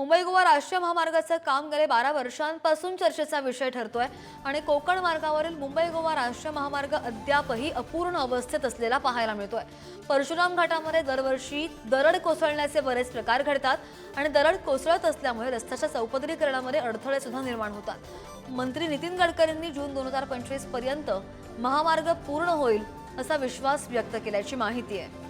मुंबई गोवा राष्ट्रीय महामार्गाचं काम गेले 12 वर्षांपासून चर्चेचा विषय ठरतोय आणि कोकण मार्गावरील मुंबई गोवा राष्ट्रीय महामार्ग अद्यापही अपूर्ण अवस्थेत असलेला पाहायला मिळतोय। परशुराम घाटामध्ये दरवर्षी दरड कोसळण्याचे बरेच प्रकार घडतात आणि दरड कोसळत असल्यामुळे रस्त्याच्या चौपदरीकरणामध्ये अडथळे सुद्धा निर्माण होतात। मंत्री नितीन गडकरींनी जून 2025 पर्यंत महामार्ग पूर्ण होईल असा विश्वास व्यक्त केल्याची माहिती आहे।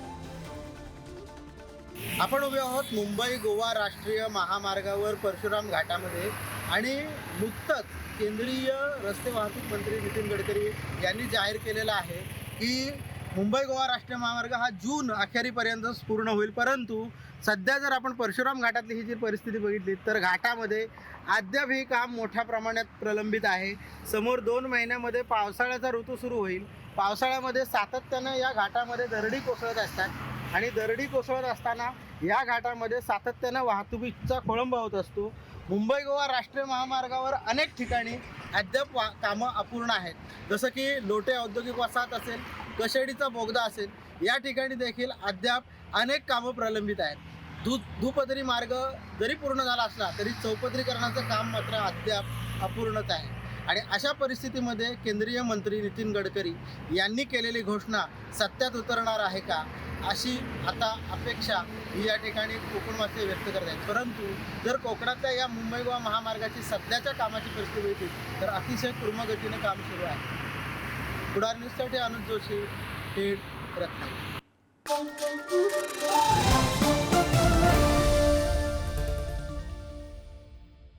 आपण उभे आहोत मुंबई गोवा राष्ट्रीय महामार्गावर परशुराम घाटामध्ये आणि नुकतंच केंद्रीय रस्ते वाहतूक मंत्री नितीन गडकरी यांनी जाहीर केलेलं आहे की मुंबई गोवा राष्ट्रीय महामार्ग हा जून अखेरीपर्यंतच पूर्ण होईल। परंतु सध्या जर आपण परशुराम घाटातली ही जी परिस्थिती बघितली तर घाटामध्ये अद्याप हे काम मोठ्या प्रमाणात प्रलंबित आहे। समोर 2 महिन्यामध्ये पावसाळ्याचा ऋतू सुरू होईल। पावसाळ्यामध्ये सातत्यानं या घाटामध्ये दरडी कोसळत असतात आणि दरडी कोसळत असताना या घाटामध्ये सातत्यानं वाहतुकीचा खोळंबा होत असतो। मुंबई गोवा राष्ट्रीय महामार्गावर अनेक ठिकाणी अद्याप कामं अपूर्ण आहेत, जसं की लोटे औद्योगिक वसाहत असेल, कशेडीचा बोगदा असेल, या ठिकाणी देखील अद्याप अनेक कामं प्रलंबित आहेत। दुपदरी मार्ग जरी पूर्ण झाला असला तरी चौपदरीकरणाचं काम मात्र अद्याप अपूर्णच आहे। आणि अशा परिस्थितीमध्ये केंद्रीय मंत्री नितीन गडकरी यांनी केलेली घोषणा सत्यात उतरणार आहे का, अशी आता अपेक्षा ही या ठिकाणी कोकणवासी व्यक्त करत आहेत। परंतु जर कोकणातल्या या मुंबई गोवा महामार्गाची सध्याच्या कामाची परिस्थिती होती तर अतिशय कुर्मगतीने काम सुरू आहे। पुढार न्यूजसाठी अनुज जोशी, रत्नागिरी।